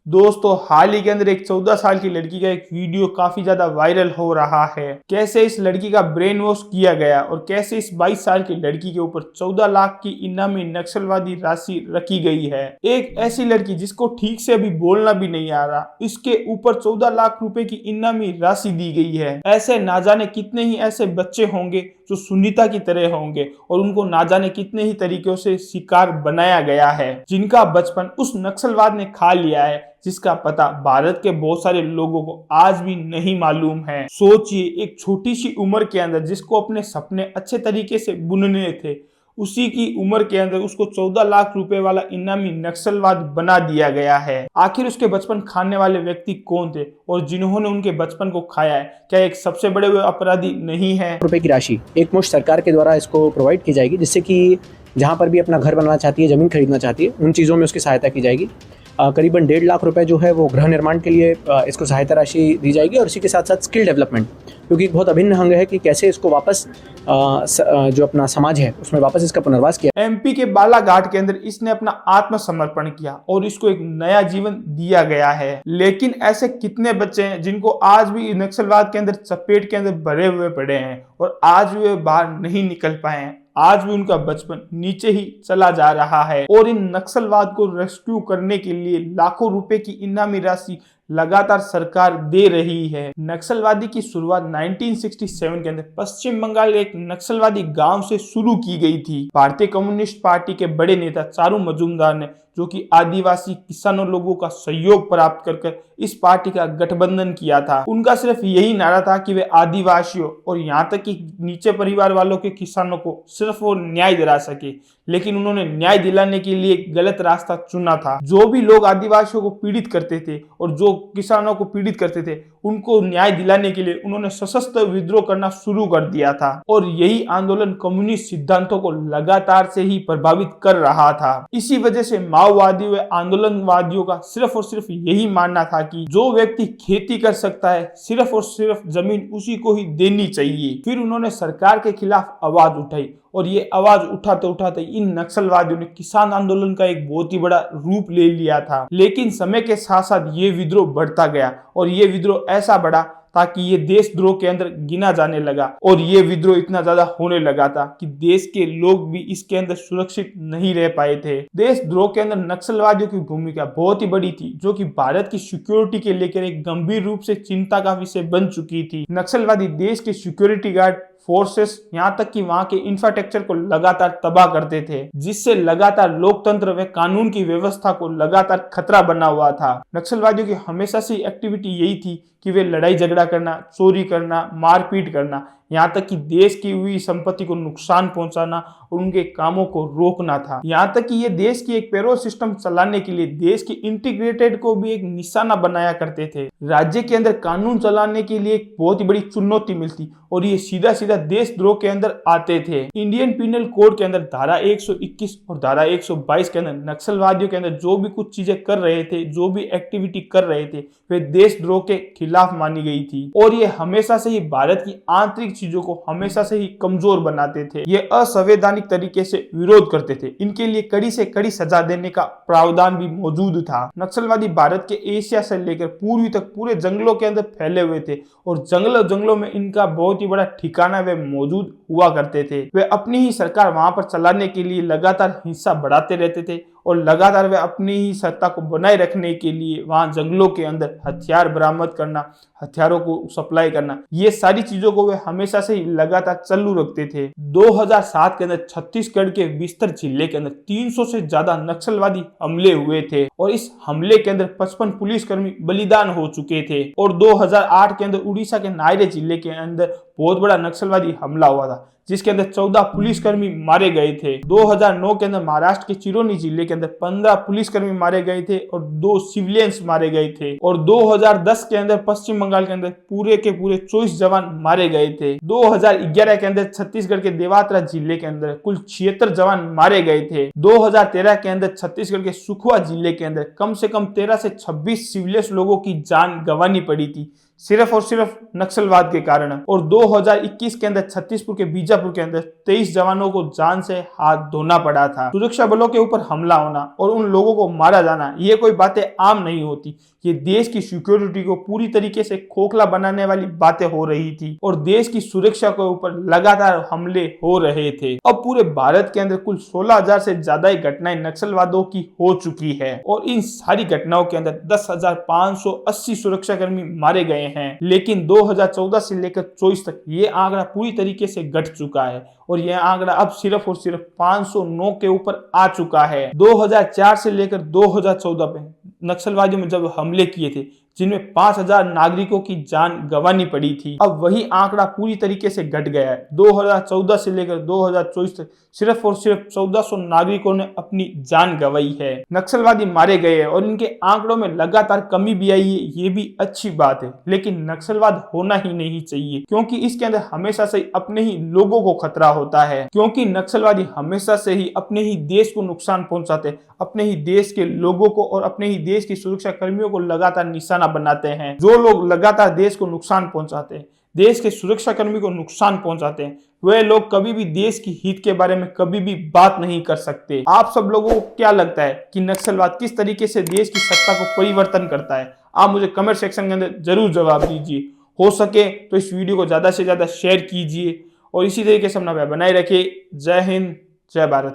दोस्तों हाल ही के अंदर एक 14 साल की लड़की का एक वीडियो काफी ज्यादा वायरल हो रहा है। कैसे इस लड़की का ब्रेन वॉश किया गया और कैसे इस 22 साल की लड़की के ऊपर 14 लाख की इनामी नक्सलवादी राशि रखी गई है। एक ऐसी लड़की जिसको ठीक से अभी बोलना भी नहीं आ रहा, इसके ऊपर 14 लाख रुपए की इनामी राशि दी गई है। ऐसे ना जाने कितने ही ऐसे बच्चे होंगे जो सुनीता की तरह होंगे और उनको ना जाने कितने ही तरीकों से शिकार बनाया गया है, जिनका बचपन उस नक्सलवाद ने खा लिया है, जिसका पता भारत के बहुत सारे लोगों को आज भी नहीं मालूम है। सोचिए, एक छोटी सी उम्र के अंदर जिसको अपने सपने अच्छे तरीके से बुनने थे, उसी की उम्र के अंदर उसको 14 लाख रुपए वाला इनामी नक्सलवाद बना दिया गया है। आखिर उसके बचपन खाने वाले व्यक्ति कौन थे और जिन्होंने उनके बचपन को खाया है, क्या एक सबसे बड़े अपराधी नहीं है? रुपए की राशि एक मुश्त सरकार के द्वारा इसको प्रोवाइड की जाएगी, जिससे कि जहाँ पर भी अपना घर बनवाना चाहती है, ज़मीन खरीदना चाहती है, उन चीज़ों में उसकी सहायता की जाएगी। करीबन 1.5 लाख रुपए जो है वो गृह निर्माण के लिए इसको सहायता राशि दी जाएगी, और इसी के साथ साथ स्किल डेवलपमेंट, क्योंकि एक बहुत अभिन्न अंग है कि कैसे इसको वापस जो अपना समाज है उसमें वापस इसका पुनर्वास किया। एमपी के बालाघाट के अंदर इसने अपना आत्मसमर्पण किया और इसको एक नया जीवन दिया गया है। लेकिन ऐसे कितने बच्चे हैं जिनको आज भी नक्सलवाद के अंदर चपेट के अंदर भरे हुए पड़े हैं और आज भी वे बाहर नहीं निकल पाए हैं। आज भी उनका बचपन नीचे ही चला जा रहा है और इन नक्सलवाद को रेस्क्यू करने के लिए लाखों रुपए की इनामी राशि लगातार सरकार दे रही है। नक्सलवादी की शुरुआत 1967 के अंदर पश्चिम बंगाल एक नक्सलवादी गांव से शुरू की गई थी। भारतीय कम्युनिस्ट पार्टी के बड़े नेता चारू मजूमदार ने, जो कि आदिवासी किसानों लोगों का सहयोग प्राप्त कर इस पार्टी का गठबंधन किया था। उनका सिर्फ यही नारा था कि वे आदिवासियों और यहाँ तक कि नीचे परिवार वालों के किसानों को सिर्फ वो न्याय दिला सके। लेकिन उन्होंने न्याय दिलाने के लिए गलत रास्ता चुना था। जो भी लोग आदिवासियों को पीड़ित करते थे और जो किसानों को पीड़ित करते थे, उनको न्याय दिलाने के लिए उन्होंने सशस्त्र विद्रोह करना शुरू कर दिया था और यही आंदोलन कम्युनिस्ट सिद्धांतों को लगातार से ही प्रभावित कर रहा था। इसी वजह से माओवादी व आंदोलनवादियों का सिर्फ और सिर्फ यही मानना था कि जो व्यक्ति खेती कर सकता है, सिर्फ और सिर्फ जमीन उसी को ही देनी चाहिए। फिर उन्होंने सरकार के खिलाफ आवाज उठाई और ये आवाज उठाते उठाते इन नक्सलवादियों ने किसान आंदोलन का एक बहुत ही बड़ा रूप ले लिया था। लेकिन समय के साथ साथ ये विद्रोह बढ़ता गया और ये विद्रोह ऐसा बढ़ा ताकि ये देशद्रोह के अंदर गिना जाने लगा और ये विद्रोह इतना ज्यादा होने लगा था कि देश के लोग भी इसके अंदर सुरक्षित नहीं रह पाए थे। देशद्रोह के अंदर नक्सलवादियों की भूमिका बहुत ही बड़ी थी, जो कि भारत की सिक्योरिटी के लेकर एक गंभीर रूप से चिंता का विषय बन चुकी थी। नक्सलवादी देश के सिक्योरिटी गार्ड फोर्सेस, यहाँ तक कि वहां के इंफ्रास्ट्रक्चर को लगातार तबाह करते थे, जिससे लगातार लोकतंत्र व कानून की व्यवस्था को लगातार खतरा बना हुआ था। नक्सलवादियों की हमेशा से एक्टिविटी यही थी कि वे लड़ाई झगड़ा करना, चोरी करना, मारपीट करना, यहाँ तक कि देश की हुई संपत्ति को नुकसान पहुंचाना और उनके कामों को रोकना था। यहाँ तक कि ये देश की एक पेरोल सिस्टम चलाने के लिए देश की इंटीग्रेटेड को भी एक निशाना बनाया करते थे। राज्य के अंदर कानून चलाने के लिए एक बहुत ही बड़ी चुनौती मिलती और ये सीधा सीधा देशद्रोह के अंदर आते थे। इंडियन पिनल कोड के अंदर धारा 121 और धारा 122 के अंदर नक्सलवादियों के अंदर जो भी कुछ चीजें कर रहे थे, जो भी एक्टिविटी कर रहे थे, वे देशद्रोह के खिलाफ मानी गई थी और ये हमेशा से ही भारत की आंतरिक चीजों को हमेशा से ही कमजोर बनाते थे। ये असंवैधानिक तरीके से विरोध करते थे। इनके लिए कड़ी से कड़ी सजा देने का प्रावधान भी मौजूद था। नक्सलवादी भारत के एशिया से लेकर पूर्वी तक पूरे जंगलों के अंदर फैले हुए थे और जंगलों में इनका बहुत ही बड़ा ठिकाना वे मौजूद हुआ करते थे। वे अपनी ही सरकार वहां पर चलाने के लिए लगातार हिंसा बढ़ाते रहते थे और लगातार वे अपनी ही सत्ता को बनाए रखने के लिए वहां जंगलों के अंदर हथियार बरामद करना, हथियारों को सप्लाई करना, ये सारी चीजों को वे हमेशा से ही लगातार चालू रखते थे। 2007 के अंदर छत्तीसगढ़ के बिस्तर जिले के अंदर 300 से ज्यादा नक्सलवादी हमले हुए थे और इस हमले के अंदर 55 पुलिसकर्मी बलिदान हो चुके थे। और 2008 के अंदर उड़ीसा के नायरे जिले के अंदर बहुत बड़ा नक्सलवादी हमला हुआ था, जिसके अंदर 14 पुलिसकर्मी मारे गए थे। 2009 के अंदर महाराष्ट्र के चिरोनी जिले के अंदर 15 पुलिसकर्मी मारे गए थे और 2 सिविलियंस मारे गए थे। और 2010 के अंदर पश्चिम बंगाल के अंदर पूरे के पूरे 24 जवान मारे गए थे। 2011 के अंदर छत्तीसगढ़ के देवात्रा जिले के अंदर कुल 76 जवान मारे गए थे। 2013 के अंदर छत्तीसगढ़ के सुखवा जिले के अंदर कम से कम 13 से 26 सिविलियंस लोगों की जान गंवानी पड़ी थी, सिर्फ और सिर्फ नक्सलवाद के कारण। और 2021 के अंदर छत्तीसपुर के बीजापुर के अंदर 23 जवानों को जान से हाथ धोना पड़ा था। सुरक्षा बलों के ऊपर हमला होना और उन लोगों को मारा जाना, ये कोई बातें आम नहीं होती। ये देश की सिक्योरिटी को पूरी तरीके से खोखला बनाने वाली बातें हो रही थी और देश की सुरक्षा के ऊपर लगातार हमले हो रहे थे। अब पूरे भारत के अंदर कुल 16,000 से ज्यादा घटनाएं नक्सलवादों की हो चुकी है और इन सारी घटनाओं के अंदर 10,580 सुरक्षाकर्मी मारे गए हैं। लेकिन 2014 से लेकर 24 तक ये आंकड़ा पूरी तरीके से घट चुका है और यह आंकड़ा अब सिर्फ और सिर्फ 509 के ऊपर आ चुका है। 2004 से लेकर 2014 में नक्सलवादियों में जब हमले किए थे, जिनमें 5,000 नागरिकों की जान गंवानी पड़ी थी, अब वही आंकड़ा पूरी तरीके से घट गया है। 2014 से लेकर 2024 तक सिर्फ और सिर्फ 1400 नागरिकों ने अपनी जान गंवाई है। नक्सलवादी मारे गए हैं और इनके आंकड़ों में लगातार कमी भी आई है, ये भी अच्छी बात है। लेकिन नक्सलवाद होना ही नहीं चाहिए, क्योंकि इसके अंदर हमेशा से अपने ही लोगों को खतरा होता है। क्योंकि नक्सलवादी हमेशा से ही अपने ही देश को नुकसान पहुंचाते हैं, अपने ही देश के लोगों को और अपने ही देश की सुरक्षा कर्मियों को लगातार निशाना बनाते हैं। जो लोग लगातार देश को नुकसान पहुंचाते हैं, देश के सुरक्षा कर्मी को नुकसान पहुंचाते हैं, वे लोग कभी भी देश की हित के बारे में कभी भी बात नहीं कर सकते। आप सब लोगों को क्या लगता है कि नक्सलवाद किस तरीके से देश की सत्ता को परिवर्तन करता है? आप मुझे कमेंट सेक्शन के अंदर जरूर जवाब दीजिए। हो सके तो इस वीडियो को ज्यादा से ज्यादा शेयर कीजिए और इसी तरीके से अपना बनाए रखिए। जय हिंद, जय भारत।